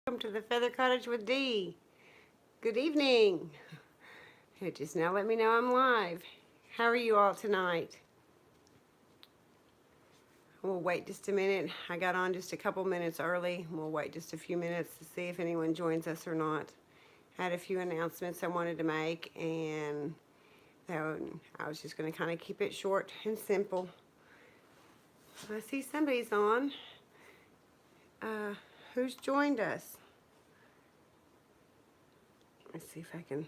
Welcome to the Feather Cottage with Dee. Good evening. It just now let me know I'm live. How are you all tonight? We'll wait just a minute. I got on just a couple minutes early. We'll wait just a few minutes to see if anyone joins us or not. I had a few announcements I wanted to make, and I was just going to kind of keep it short and simple. I see somebody's on. Who's joined us? Let's see if I can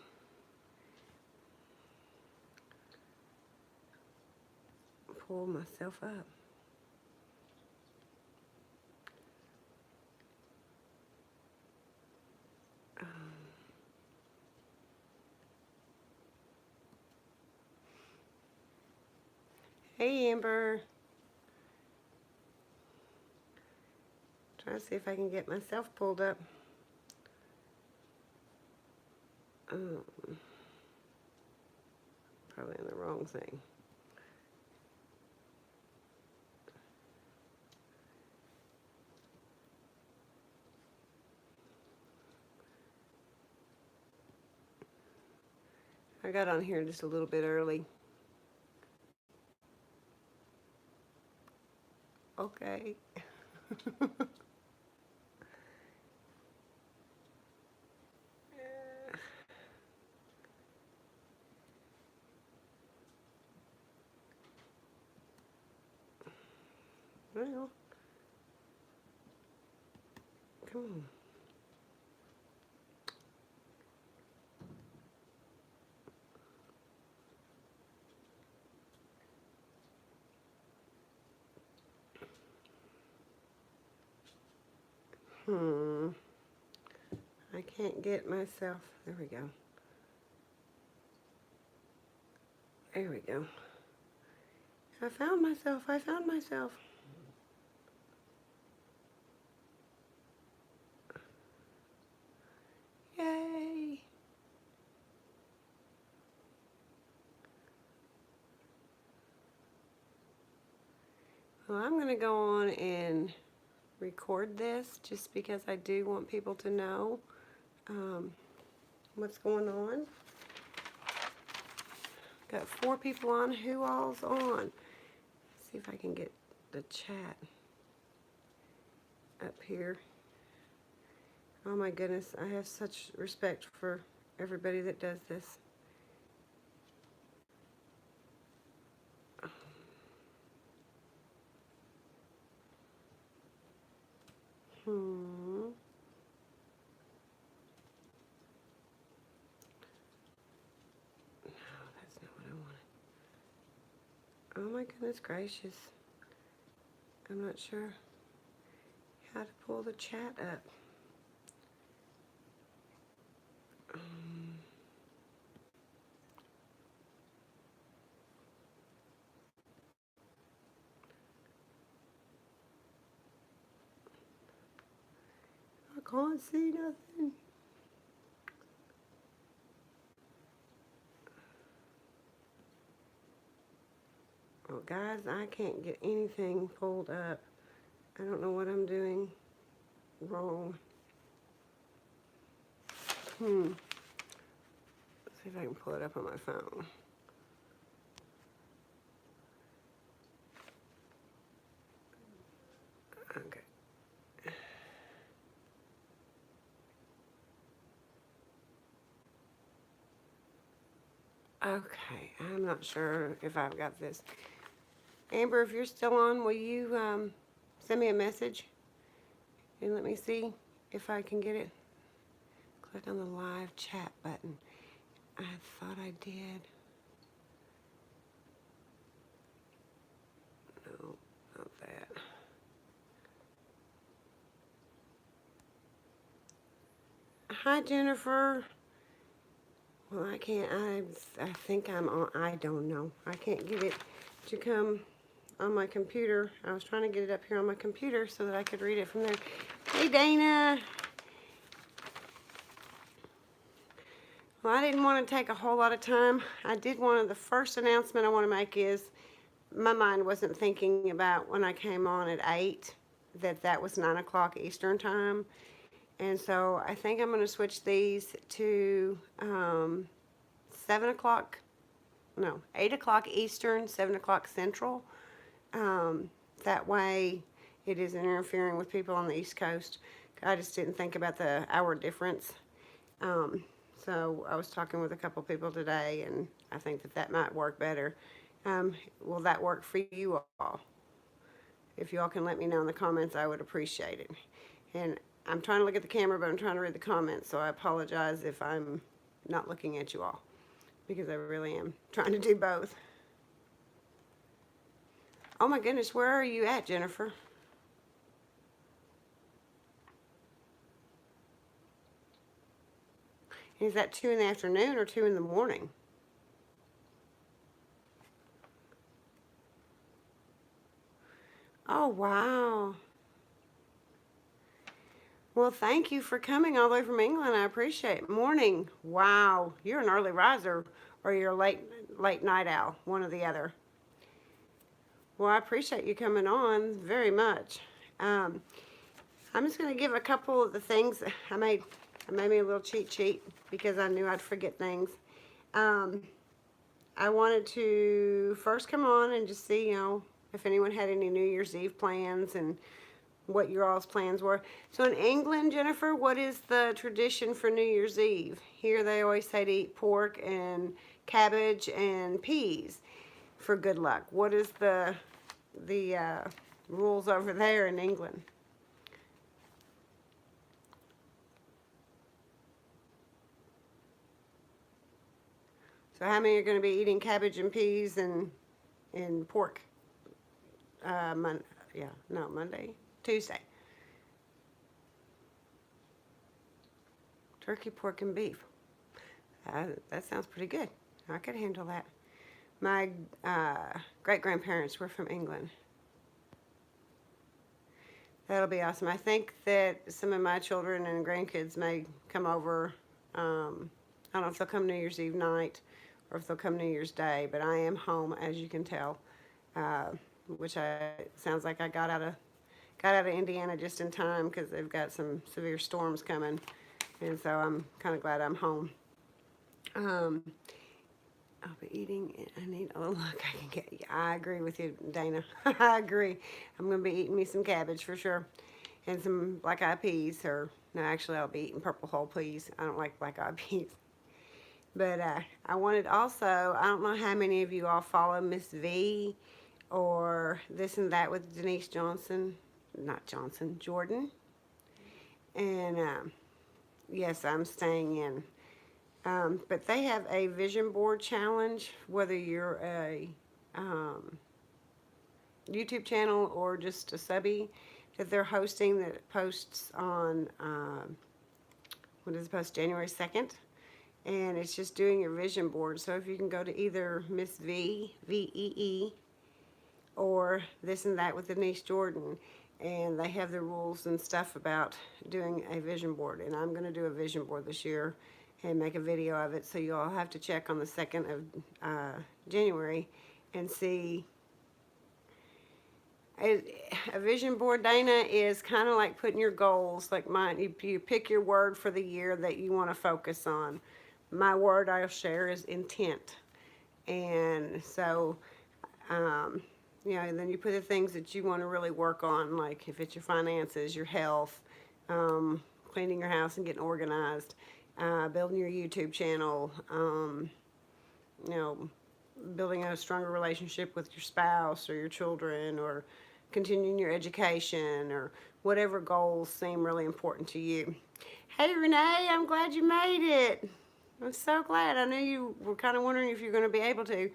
pull myself up. Hey, Amber. Trying to see if I can get myself pulled up. Probably in the wrong thing. I got on here just a little bit early. Okay. Well, come on. I can't get myself. There we go. There we go. I found myself. Yay. Well, I'm going to go on and record this just because I do want people to know what's going on. Got 4 people on. Who all's on? Let's see if I can get the chat up here. Oh my goodness, I have such respect for everybody that does this. No, that's not what I wanted. Oh my goodness gracious. I'm not sure how to pull the chat up. I can't see nothing. Well, guys, I can't get anything pulled up. I don't know what I'm doing wrong. Let's see if I can pull it up on my phone. Okay. Okay, I'm not sure if I've got this. Amber, if you're still on, will you send me a message and let me see if I can get it? Click on the live chat button. I thought I did. No, not that. Hi, Jennifer. Well, I can't. I think I'm on. I don't know. I can't get it to come on my computer. I was trying to get it up here on my computer so that I could read it from there. Hey, Dana. Well, I didn't want to take a whole lot of time. I did want to, the first announcement I want to make is my mind wasn't thinking about when I came on at 8 that was 9 o'clock Eastern time. And so I think I'm going to switch these to 7 o'clock, no, 8 o'clock Eastern, 7 o'clock Central. That way it isn't interfering with people on the East Coast. I just didn't think about the hour difference. So I was talking with a couple people today, and I think that might work better. Will that work for you all? If you all can let me know in the comments, I would appreciate it. And I'm trying to look at the camera, but I'm trying to read the comments, so I apologize if I'm not looking at you all, because I really am trying to do both. Oh my goodness, where are you at, Jennifer? Is that 2 in the afternoon or 2 in the morning? Oh, wow. Well, thank you for coming all the way from England. I appreciate it. Morning. Wow. You're an early riser or you're a late night owl, one or the other. Well, I appreciate you coming on very much. I'm just going to give a couple of the things. I made me a little cheat sheet because I knew I'd forget things. I wanted to first come on and just see, if anyone had any New Year's Eve plans and what your all's plans were. So in England, Jennifer, what is the tradition for New Year's Eve? Here they always say to eat pork and cabbage and peas for good luck. What is the rules over there in England? So how many are going to be eating cabbage and peas and pork? Monday, Tuesday. Turkey, pork, and beef. That sounds pretty good. I could handle that. My great-grandparents were from England. That'll be awesome. I think that some of my children and grandkids may come over. I don't know if they'll come New Year's Eve night or if they'll come New Year's Day, but I am home, as you can tell, which sounds like I got out of Indiana just in time because they've got some severe storms coming, and so I'm kind of glad I'm home. I'll be eating, I need, oh look, I can get, I agree with you, Dana. I agree. I'm going to be eating me some cabbage for sure. And some black-eyed peas, or, no, actually I'll be eating purple whole peas. I don't like black-eyed peas. But I wanted also, I don't know how many of you all follow Miss V or This and That with Denise Jordan. And yes, I'm staying in. But they have a vision board challenge, whether you're a YouTube channel or just a subby, that they're hosting, that posts on, January 2nd. And it's just doing your vision board. So if you can go to either Miss V, V-E-E, or This and That with Denise Jordan, and they have the rules and stuff about doing a vision board. And I'm going to do a vision board this year and make a video of it, so you all have to check on the 2nd of January and see. A vision board, Dana, is kind of like putting your goals, like mine. You pick your word for the year that you want to focus on. My word I'll share is intent. And so, and then you put the things that you want to really work on, like if it's your finances, your health, cleaning your house and getting organized, building your YouTube channel, building a stronger relationship with your spouse or your children, or continuing your education, or whatever goals seem really important to you. Hey Renee, I'm glad you made it. I'm so glad. I knew you were kind of wondering if you're going to be able to.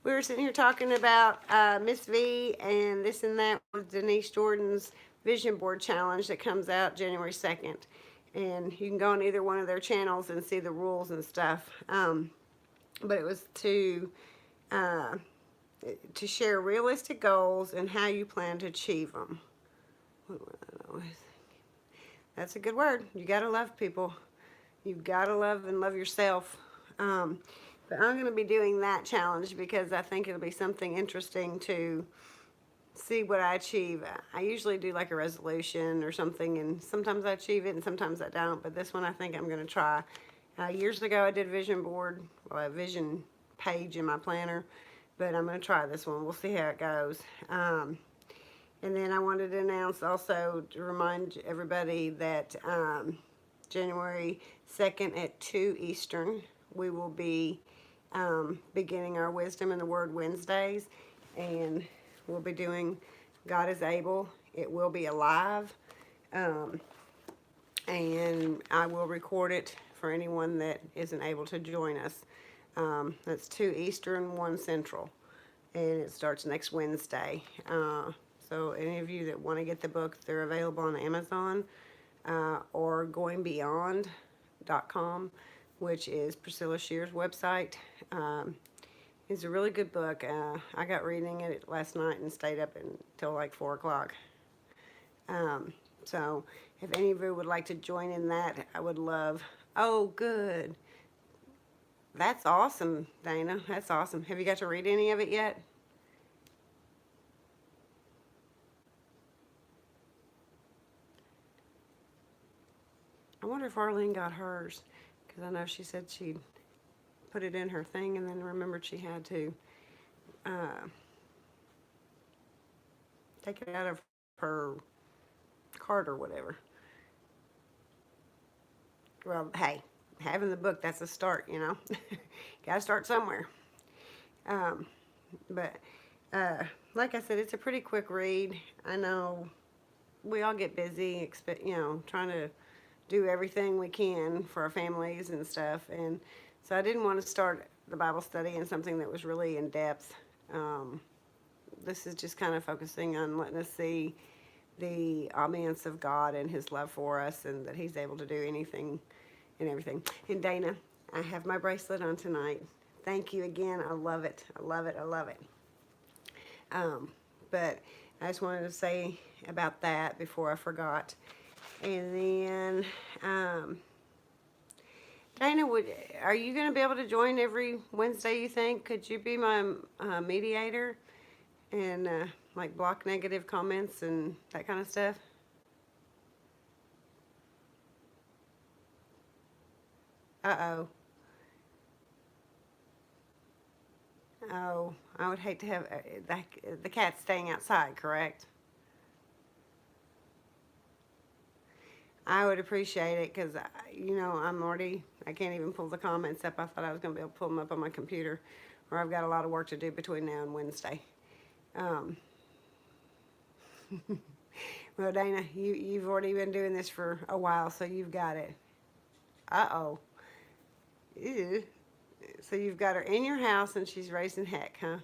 We were sitting here talking about Miss V and This and That with Denise Jordan's Vision Board Challenge that comes out January 2nd. And you can go on either one of their channels and see the rules and stuff. But it was to share realistic goals and how you plan to achieve them. That's a good word. You gotta love people. You've gotta love and love yourself. But I'm gonna be doing that challenge because I think it'll be something interesting to see what I achieve. I usually do like a resolution or something, and sometimes I achieve it and sometimes I don't, but this one I think I'm going to try. Years ago I did a vision board, well, a vision page in my planner, but I'm going to try this one. We'll see how it goes. And then I wanted to announce also to remind everybody that January 2nd at 2 Eastern, we will be beginning our Wisdom in the Word Wednesdays, and we'll be doing God is Able. It will be alive, and I will record it for anyone that isn't able to join us. That's 2 Eastern, 1 Central, and it starts next Wednesday. So any of you that want to get the book, they're available on Amazon or goingbeyond.com, which is Priscilla Shear's website. It's a really good book. I got reading it last night and stayed up until like 4 o'clock. So if any of you would like to join in that, I would love. Oh, good. That's awesome, Dana. That's awesome. Have you got to read any of it yet? I wonder if Arlene got hers, because I know she said she'd put it in her thing and then remembered she had to take it out of her cart or whatever. Well, hey, having the book, that's a start, you know. Gotta start somewhere. But like I said, it's a pretty quick read. I know we all get busy, trying to do everything we can for our families and stuff. And so I didn't want to start the Bible study in something that was really in depth. This is just kind of focusing on letting us see the audience of God and His love for us, and that He's able to do anything and everything. And Dana, I have my bracelet on tonight. Thank you again. I love it. I love it. I love it. But I just wanted to say about that before I forgot. And then, Dana, are you going to be able to join every Wednesday, you think? Could you be my mediator and like block negative comments and that kind of stuff? Uh-oh. Oh, I would hate to have the cat staying outside, correct? I would appreciate it, because, I can't even pull the comments up. I thought I was going to be able to pull them up on my computer, or I've got a lot of work to do between now and Wednesday. Well, Dana, you've already been doing this for a while, so you've got it. Uh-oh. Ew. So you've got her in your house and she's raising heck, huh?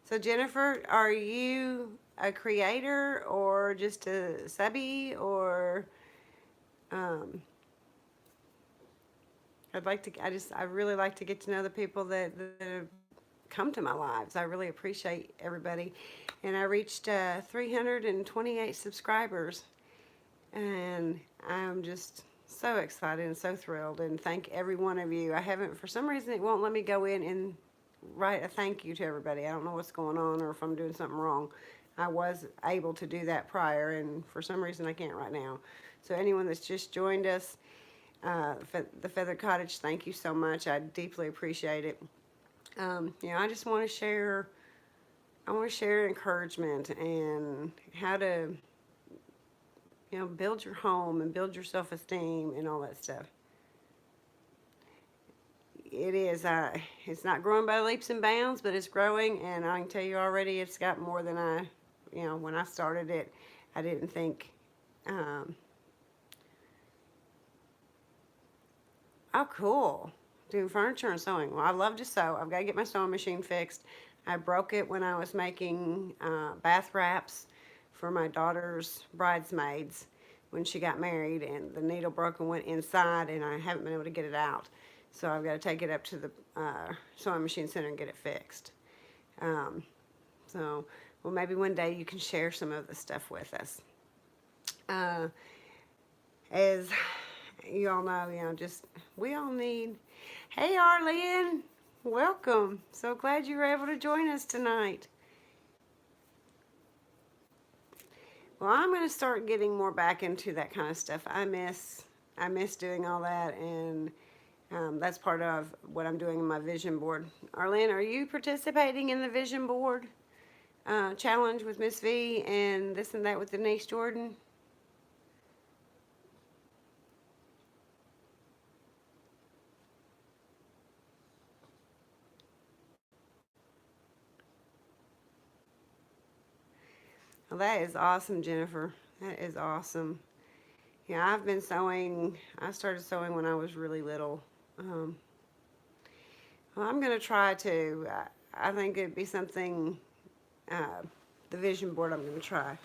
So Jennifer, are you a creator or just a subby, or I really like to get to know the people that come to my lives. I really appreciate everybody. And I reached 328 subscribers, and I'm just so excited and so thrilled, and thank every one of you. For some reason, it won't let me go in and write a thank you to everybody. I don't know what's going on, or if I'm doing something wrong. I was able to do that prior, and for some reason I can't right now. So anyone that's just joined us, the Feathered Cottage, thank you so much. I deeply appreciate it. I just want to share. I want to share encouragement and how to, build your home and build your self-esteem and all that stuff. It is. It's not growing by leaps and bounds, but it's growing, and I can tell you already, it's got more than when I started it, I didn't think. Oh, cool. Doing furniture and sewing. Well, I love to sew. I've got to get my sewing machine fixed. I broke it when I was making bath wraps for my daughter's bridesmaids when she got married, and the needle broke and went inside, and I haven't been able to get it out. So I've got to take it up to the sewing machine center and get it fixed. Well, maybe one day you can share some of the stuff with us. you all know, just we all need. Hey, Arlene, welcome. So glad you were able to join us tonight. Well, I'm going to start getting more back into that kind of stuff. I miss doing all that, and that's part of what I'm doing in my vision board. Arlene, are you participating in the vision board challenge with Miss V and this and that with Denise Jordan? Well, that is awesome, Jennifer. That is awesome. Yeah, I've been sewing. I started sewing when I was really little. Um, well, I'm going to try to. I think it'd be something, uh, the vision board I'm going to try.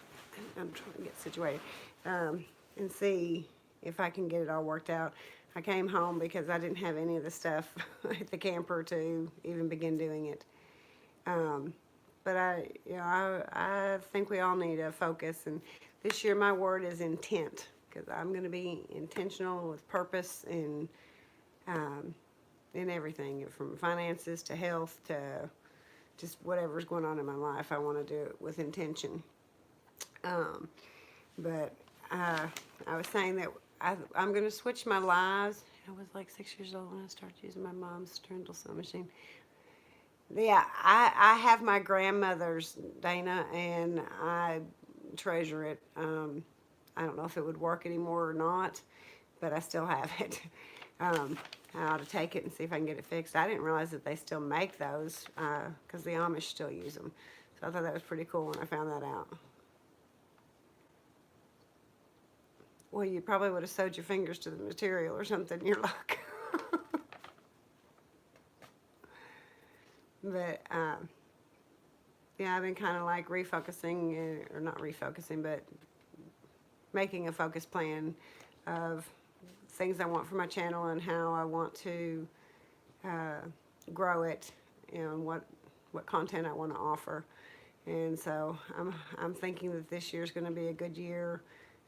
I'm trying to get situated and see if I can get it all worked out. I came home because I didn't have any of the stuff at the camper to even begin doing it. Um, but I think we all need a focus. And this year my word is intent, because I'm going to be intentional with purpose um, in everything, from finances to health to just whatever's going on in my life. I want to do it with intention. Um, but I was saying that I'm going to switch my lives. I was like 6 years old when I started using my mom's Trundle sewing machine. Yeah, I have my grandmother's, Dana, and I treasure it. I don't know if it would work anymore or not, but I still have it. I ought to take it and see if I can get it fixed. I didn't realize that they still make those because the Amish still use them. So I thought that was pretty cool when I found that out. Well, you probably would have sewed your fingers to the material or something. You're luck. But yeah, I've been kind of like refocusing, or not refocusing, but making a focus plan of things I want for my channel and how I want to grow it, and what content I want to offer. And so I'm thinking that this year is going to be a good year.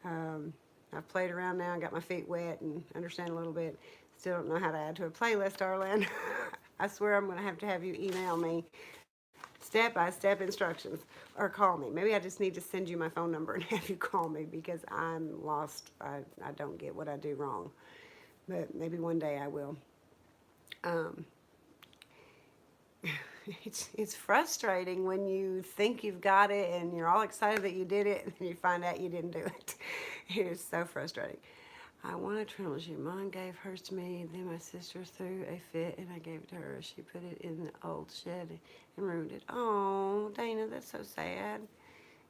I've played around now, got my feet wet and understand a little bit. Still don't know how to add to a playlist, Arlen. I swear I'm going to have you email me step-by-step instructions, or call me. Maybe I just need to send you my phone number and have you call me, because I'm lost. I don't get what I do wrong. But maybe one day I will. Um, it's frustrating when you think you've got it and you're all excited that you did it, and then you find out you didn't do it. It is so frustrating. I want a Trundle machine. Mom gave hers to me, then my sister threw a fit and I gave it to her. She put it in the old shed and ruined it. Oh, Dana, that's so sad.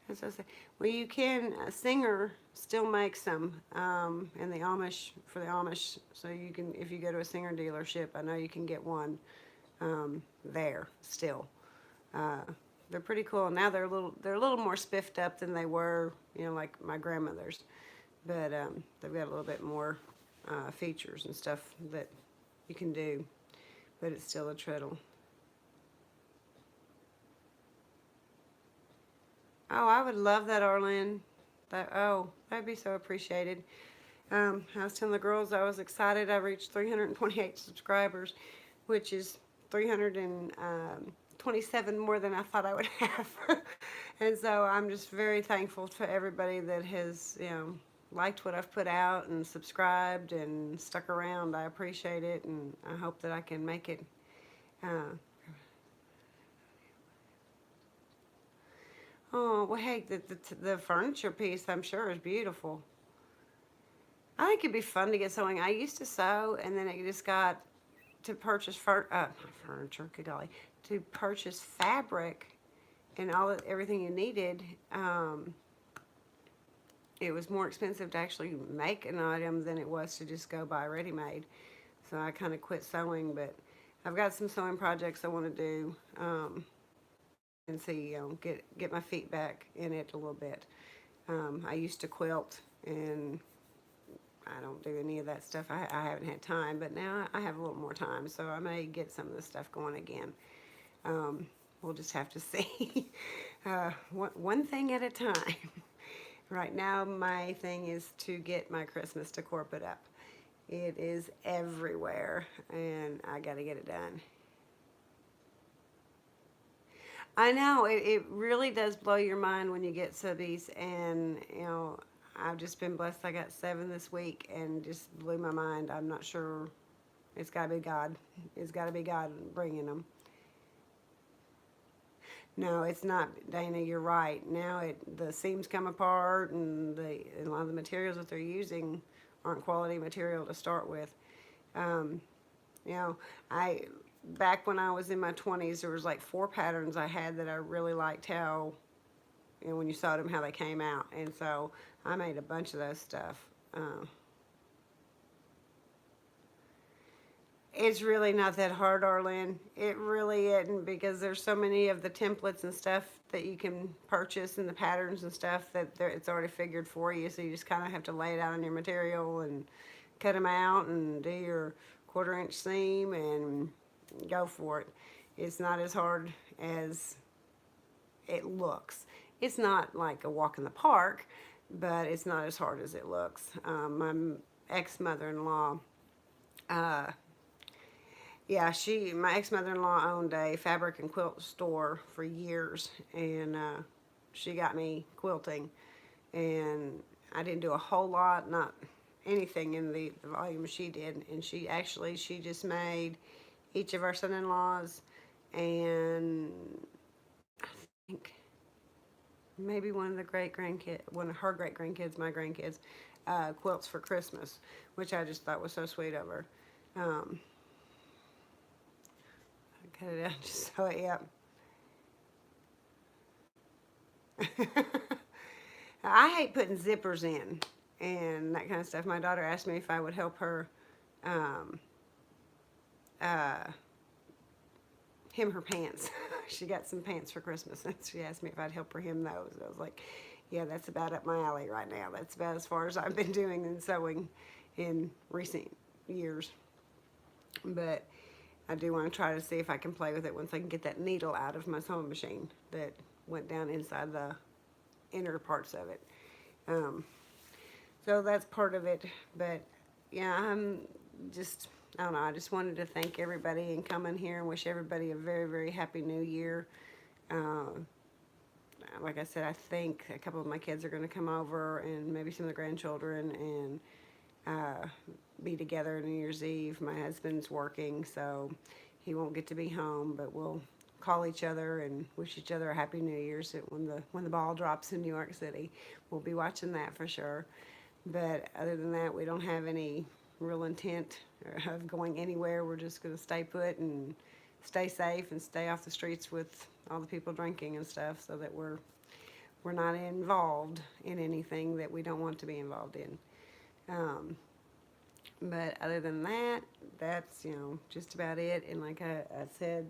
That's so sad. Well, you can, a Singer still makes them in the Amish, for the Amish. So you can, if you go to a Singer dealership, I know you can get one there still. They're pretty cool. Now they're a little more spiffed up than they were, like my grandmother's. But they've got a little bit more features and stuff that you can do, but it's still a treadle. Oh, I would love that, Arlen. That'd be so appreciated. I was telling the girls I was excited. I reached 328 subscribers, which is 327 more than I thought I would have. And so I'm just very thankful for everybody that has, liked what I've put out and subscribed and stuck around. I appreciate it, and I hope that I can make it. Oh, well, hey, the furniture piece, I'm sure, is beautiful. I think it'd be fun to get sewing. I used to sew, and then it just got to purchase furniture, good golly, to purchase fabric and everything you needed. It was more expensive to actually make an item than it was to just go buy ready-made. So I kind of quit sewing, but I've got some sewing projects I want to do and see, get my feet back in it a little bit. I used to quilt, and I don't do any of that stuff. I haven't had time, but now I have a little more time, so I may get some of this stuff going again. We'll just have to see. One thing at a time. Right now, my thing is to get my Christmas decor put up. It is everywhere, and I got to get it done. I know it really does blow your mind when you get subbies, and I've just been blessed. I got 7 this week, and just blew my mind. I'm not sure. It's got to be God. It's got to be God bringing them. No, it's not, Dana. You're right. Now the seams come apart, and a lot of the materials that they're using aren't quality material to start with. Um, you know, I back when I was in my 20s, there was like 4 patterns I had that I really liked how, when you sewed them, how they came out, and so I made a bunch of those stuff. It's really not that hard, Arlen. It really isn't, because there's so many of the templates and stuff that you can purchase, and the patterns and stuff that it's already figured for you. So you just kind of have to lay it out on your material and cut them out and do your 1/4 inch seam and go for it. It's not as hard as it looks. It's not like a walk in the park, but it's not as hard as it looks. My ex-mother-in-law, yeah, my ex-mother-in-law owned a fabric and quilt store for years, and she got me quilting, and I didn't do a whole lot, not anything in the volume she did, and she just made each of our son-in-laws, and I think maybe one of her great-grandkids, my grandkids, quilts for Christmas, which I just thought was so sweet of her. Cut it out just so yep. I hate putting zippers in and that kind of stuff. My daughter asked me if I would help her um, uh, hem her pants. She got some pants for Christmas, and she asked me if I'd help her hem those. I was like, yeah, that's about up my alley right now. That's about as far as I've been doing in sewing in recent years. But I do want to try to see if I can play with it once I can get that needle out of my sewing machine that went down inside the inner parts of it. So that's part of it. But yeah, I don't know, I just wanted to thank everybody and come in here and wish everybody a very, very happy new year. Like I said, I think a couple of my kids are going to come over, and maybe some of the grandchildren, and be together New Year's Eve. My husband's working, so he won't get to be home, but we'll call each other and wish each other a happy New Year's when the ball drops in New York City. We'll be watching that for sure. But other than that, we don't have any real intent of going anywhere. We're just going to stay put and stay safe and stay off the streets with all the people drinking and stuff, so that we're not involved in anything that we don't want to be involved in. But other than that, that's, just about it. And like I said,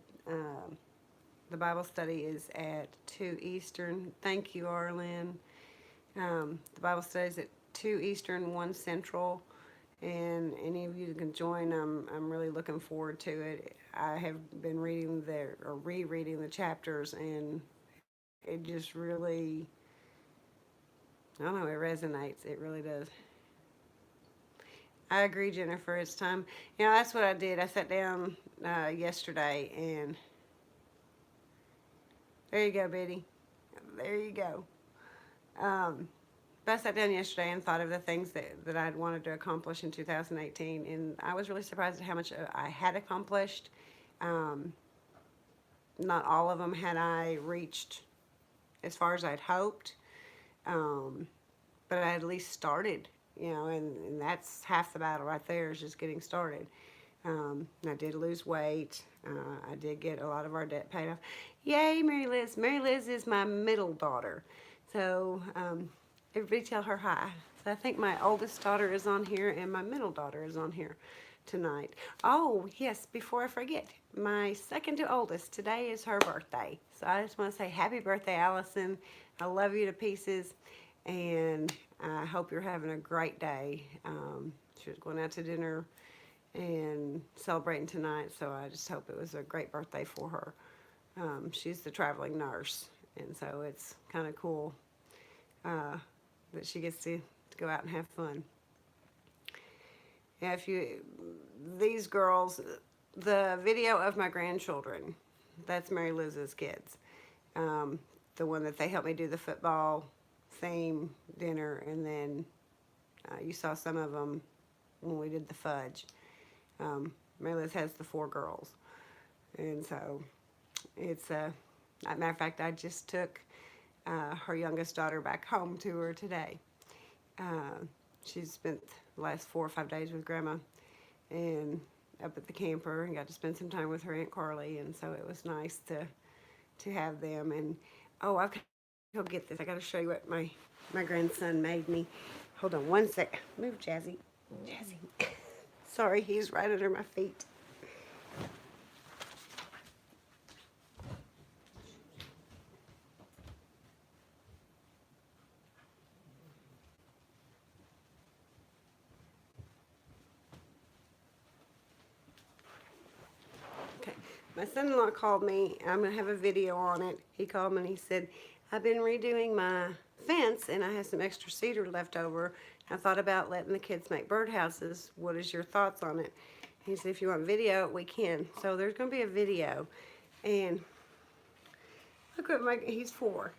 the Bible study is at 2 Eastern. Thank you, Arlen. The Bible study is at 2 Eastern, 1 Central. And any of you that can join, I'm really looking forward to it. I have been rereading the chapters, and it just really, I don't know, it resonates. It really does. I agree, Jennifer. It's time. That's what I did. I sat down yesterday, and there you go, Biddy. There you go. But I sat down yesterday and thought of the things that I'd wanted to accomplish in 2018, and I was really surprised at how much I had accomplished. Not all of them had I reached as far as I'd hoped, but I at least started. And that's half the battle right there, is just getting started. I did lose weight. I did get a lot of our debt paid off. Yay, Mary Liz. Mary Liz is my middle daughter. So everybody tell her hi. So I think my oldest daughter is on here, and my middle daughter is on here tonight. Oh, yes, before I forget, my second to oldest, today is her birthday. So I just want to say happy birthday, Allison. I love you to pieces, and I hope you're having a great day. She was going out to dinner and celebrating tonight, so I just hope it was a great birthday for her. She's the traveling nurse, and so it's kind of cool that she gets to go out and have fun. If you, these girls, the video of my grandchildren, that's Mary Liz's kids. The one that they helped me do the football theme dinner, and then you saw some of them when we did the fudge. Mary Liz has the 4 girls, and so it's a matter of fact, I just took her youngest daughter back home to her today. She's spent the last 4 or 5 days with Grandma and up at the camper, and got to spend some time with her Aunt Carly, and so it was nice to have them. And oh, I've got to go get this. I got to show you what my grandson made me. Hold on one sec. Move, Jazzy. Jazzy. Sorry, he's right under my feet. My son-in-law called me. I'm going to have a video on it. He called me and he said, I've been redoing my fence and I have some extra cedar left over. I thought about letting the kids make birdhouses. What is your thoughts on it? He said, if you want video, we can. So there's going to be a video. And look what he's 4.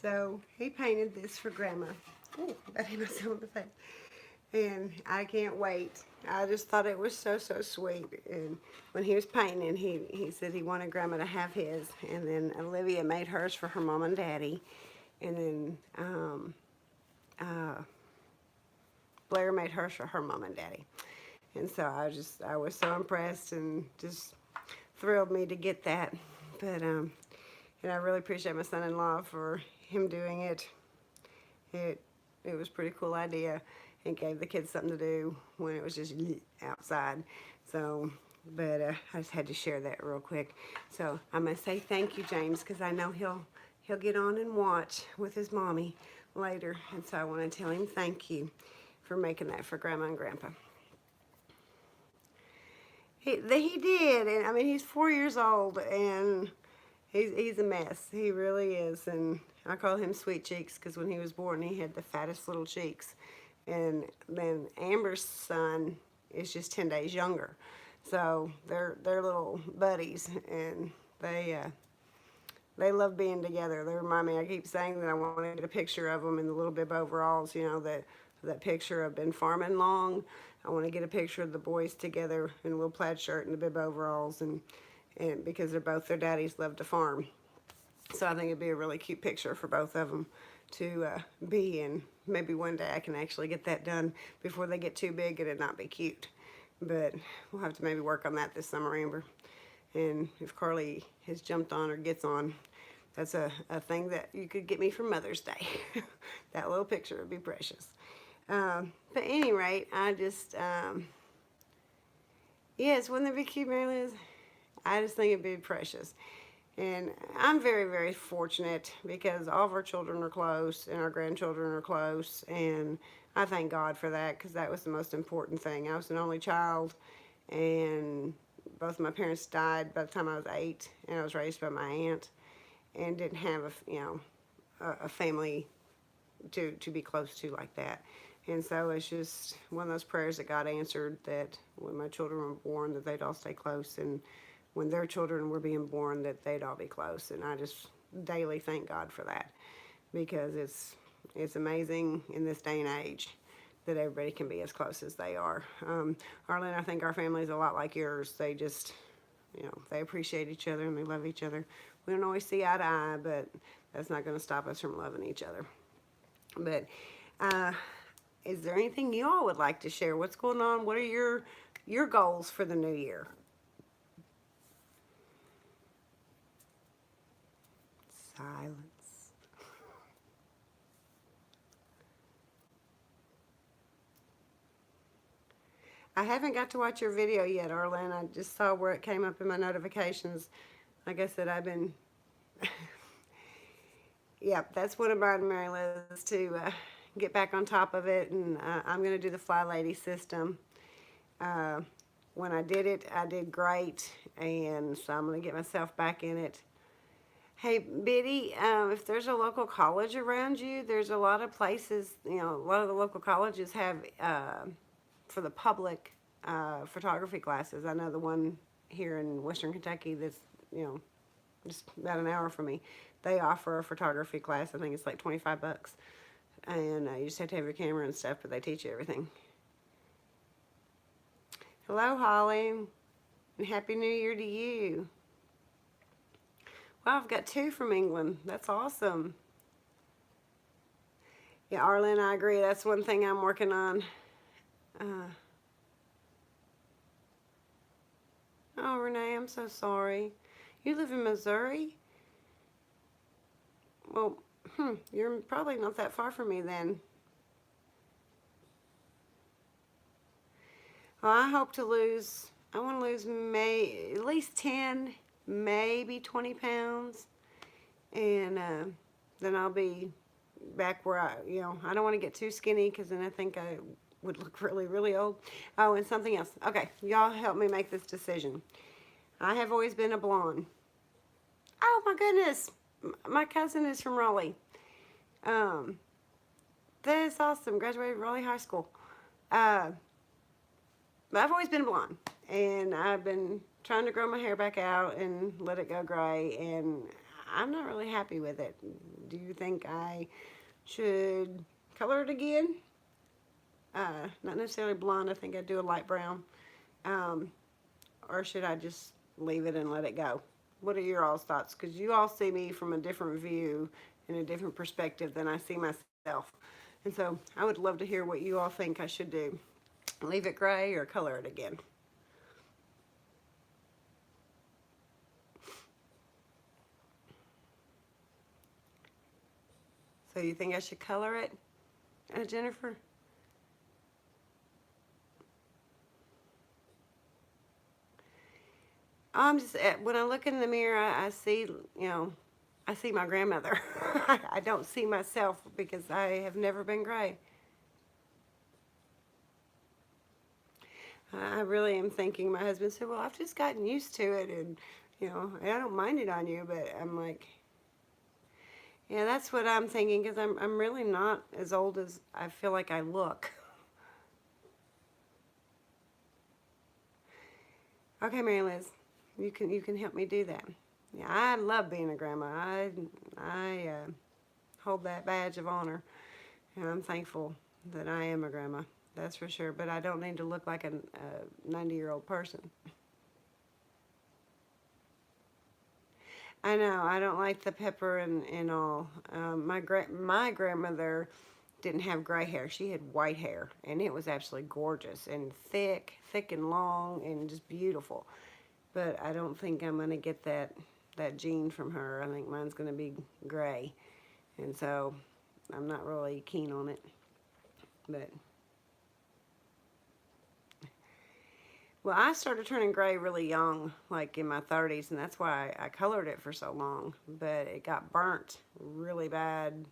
So he painted this for Grandma. Oh, that hit myself in the face. And I can't wait. I just thought it was so sweet. And when he was painting, he said he wanted Grandma to have his. And then Olivia made hers for her mom and daddy. And then Blair made hers for her mom and daddy. And so I was so impressed and just thrilled me to get that. But and I really appreciate my son-in-law for him doing it. It was a pretty cool idea. And gave the kids something to do when it was just outside. So, but I just had to share that real quick. So I'm gonna say thank you, James, because I know he'll get on and watch with his mommy later. And so I want to tell him thank you for making that for Grandma and Grandpa. He did, and I mean he's 4 years old, and he's a mess. He really is, and I call him Sweet Cheeks because when he was born, he had the fattest little cheeks. And then Amber's son is just 10 days younger. So they're little buddies, and they love being together. They remind me, I keep saying that I want to get a picture of them in the little bib overalls, you know, that picture of been farming long. I want to get a picture of the boys together in a little plaid shirt and the bib overalls, and because their daddies love to farm. So I think it'd be a really cute picture for both of them to be in. Maybe one day I can actually get that done before they get too big and it not be cute. But we'll have to maybe work on that this summer, Amber. And if Carly has jumped on or gets on, that's a thing that you could get me for Mother's Day. That little picture would be precious. But at any rate, I just, yes, wouldn't it be cute, Mary Liz? I just think it'd be precious. And I'm very fortunate because all of our children are close and our grandchildren are close, and I thank God for that because that was the most important thing. I was an only child, and both of my parents died by the time I was 8, and I was raised by my aunt and didn't have a family to be close to like that. And so it's just one of those prayers that God answered, that when my children were born that they'd all stay close, and when their children were being born that they'd all be close. And I just daily thank God for that, because it's amazing in this day and age that everybody can be as close as they are. Arlen, I think our family is a lot like yours. They just, you know, they appreciate each other and they love each other. We don't always see eye to eye, but that's not going to stop us from loving each other. But is there anything you all would like to share? What's going on? What are your goals for the new year? Silence. I haven't got to watch your video yet, Arlen. I just saw where it came up in my notifications. Like I said, I've been... Yep, that's one of mine, Mary Liz, to get back on top of it. And I'm going to do the Fly Lady system. When I did it, I did great. And so I'm going to get myself back in it. Hey, Biddy, if there's a local college around you, there's a lot of places, you know, a lot of the local colleges have for the public photography classes. I know the one here in Western Kentucky that's, you know, just about an hour from me. They offer a photography class. I think it's like 25 bucks. And you just have to have your camera and stuff, but they teach you everything. Hello, Holly, and Happy New Year to you. Wow, I've got 2 from England. That's awesome. Yeah, Arlen, I agree. That's one thing I'm working on. Oh, Renee, I'm so sorry. You live in Missouri? Well, you're probably not that far from me then. Well, I hope to lose, I want to lose at least 10, maybe 20 pounds. And then I'll be back where I don't want to get too skinny because then I think I would look really, really old. Oh, and something else. Okay, y'all help me make this decision. I have always been a blonde. Oh my goodness, my cousin is from Raleigh. That is awesome. Graduated Raleigh High School. But I've always been blonde, and I've been trying to grow my hair back out and let it go gray, and I'm not really happy with it. Do you think I should color it again? Not necessarily blonde. I think I'd do a light brown. Or should I just leave it and let it go? What are your all's thoughts? Because you all see me from a different view and a different perspective than I see myself. And so I would love to hear what you all think I should do. Leave it gray or color it again. So you think I should color it, Jennifer? I'm just, when I look in the mirror, I see, I see my grandmother. I don't see myself because I have never been gray. I really am thinking, my husband said, well, I've just gotten used to it, and, I don't mind it on you, but I'm like, yeah, that's what I'm thinking, because I'm really not as old as I feel like I look. Okay, Mary Liz, you can help me do that. Yeah, I love being a grandma. I hold that badge of honor, and I'm thankful that I am a grandma. That's for sure. But I don't need to look like a 90-year-old person. I know. I don't like the pepper and all. My grandmother didn't have gray hair. She had white hair, and it was absolutely gorgeous and thick and long and just beautiful. But I don't think I'm going to get that gene from her. I think mine's going to be gray. And so I'm not really keen on it. But well, I started turning gray really young, like in my 30s, and that's why I colored it for so long. But it got burnt really bad.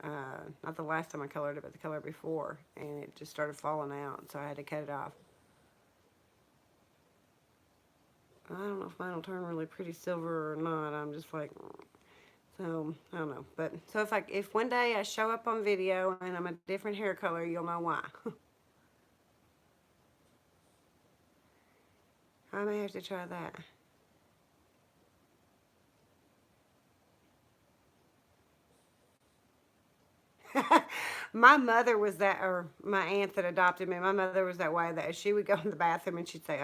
Not the last time I colored it, but the color before. And it just started falling out, so I had to cut it off. I don't know if mine will turn really pretty silver or not. I'm just like, so, I don't know. But, so if one day I show up on video and I'm a different hair color, you'll know why. I may have to try that. My mother was that, or my aunt that adopted me, my mother was that way, that she would go in the bathroom and she'd say,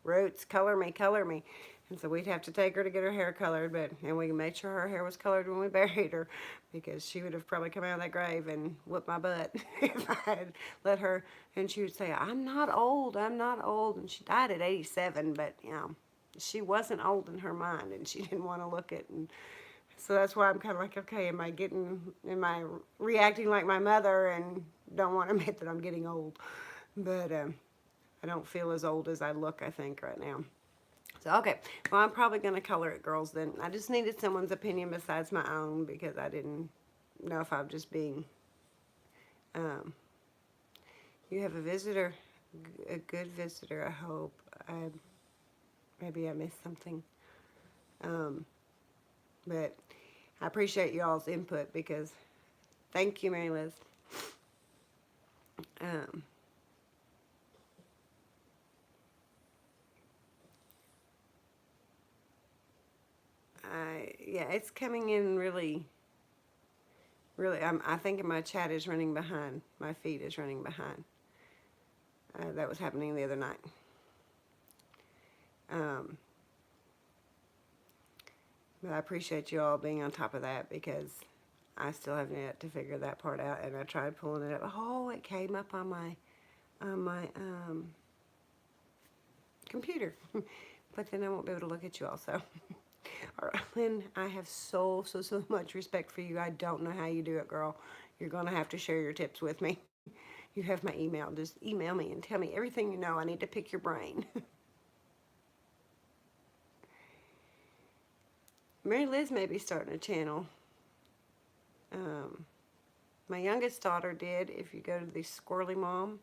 Roots, color me, color me. And so we'd have to take her to get her hair colored, and we made sure her hair was colored when we buried her, because she would have probably come out of that grave and whooped my butt if I had let her. And she would say, I'm not old, I'm not old. And she died at 87, but, she wasn't old in her mind, and she didn't want to look it. And so that's why I'm kind of like, okay, am I reacting like my mother and don't want to admit that I'm getting old? But, I don't feel as old as I look, I think, right now. So, okay. Well, I'm probably going to color it, girls, then. I just needed someone's opinion besides my own, because I didn't know if I'm just being... you have a visitor, a good visitor, I hope. Maybe I missed something. But I appreciate y'all's input, because... Thank you, Mary Liz. Yeah, it's coming in really, really. I think my chat is running behind. My feed is running behind. That was happening the other night. But I appreciate you all being on top of that, because I still haven't yet to figure that part out. And I tried pulling it up. Oh, it came up on my computer. But then I won't be able to look at you all. So, all right, Lynn, I have so much respect for you. I don't know how you do it, girl. You're going to have to share your tips with me. You have my email. Just email me and tell me everything you know. I need to pick your brain. Mary Liz may be starting a channel. My youngest daughter did. If you go to the Squirrely Mom,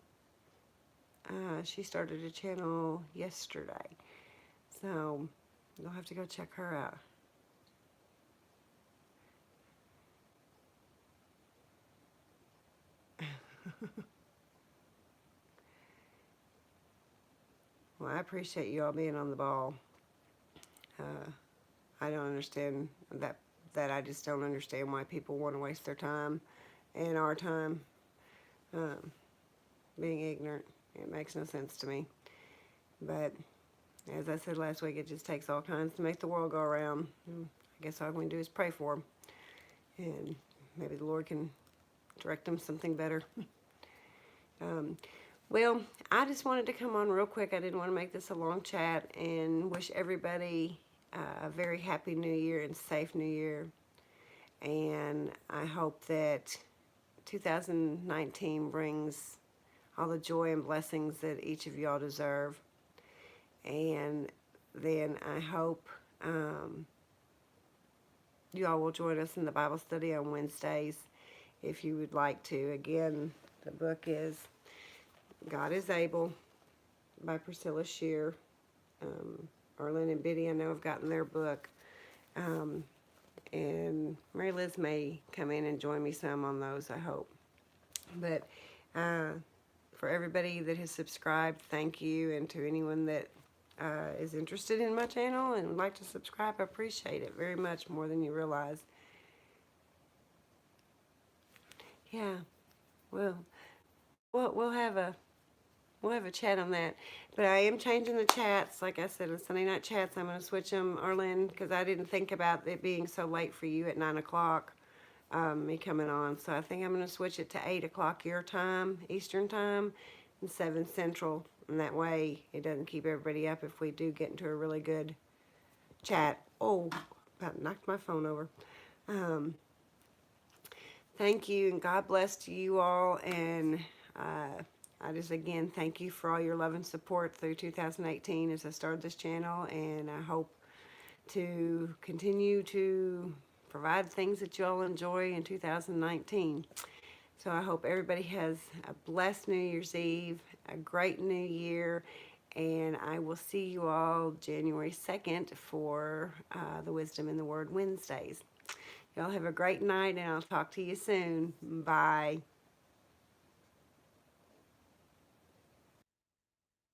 she started a channel yesterday. So you'll have to go check her out. Well, I appreciate you all being on the ball. I don't understand that. I just don't understand why people want to waste their time and our time being ignorant. It makes no sense to me. But as I said last week, it just takes all kinds to make the world go around. I guess all we can do is pray for them, and maybe the Lord can direct them something better. Well, I just wanted to come on real quick. I didn't want to make this a long chat, and wish everybody a very happy New Year and safe New Year. And I hope that 2019 brings all the joy and blessings that each of y'all deserve. And then I hope you all will join us in the Bible study on Wednesdays if you would like to. Again, the book is God is Able by Priscilla Shear. Arlen and Biddy, I know, have gotten their book. And Mary Liz may come in and join me some on those, I hope. But for everybody that has subscribed, thank you. And to anyone that is interested in my channel and would like to subscribe, I appreciate it very much, more than you realize. Yeah, well, we'll have a chat on that. But I am changing the chats. Like I said, the Sunday night chats, I'm going to switch them, Arlen, because I didn't think about it being so late for you at 9 o'clock, me coming on. So I think I'm going to switch it to 8 o'clock your time, Eastern time, and 7 Central. And that way it doesn't keep everybody up if we do get into a really good chat. Oh, about knocked my phone over. Thank you, and God bless to you all. And I just, again, thank you for all your love and support through 2018 as I started this channel, and I hope to continue to provide things that you all enjoy in 2019. So I hope everybody has a blessed New Year's Eve, a great New Year, and I will see you all January 2nd for the Wisdom in the Word Wednesdays. Y'all have a great night, and I'll talk to you soon. Bye.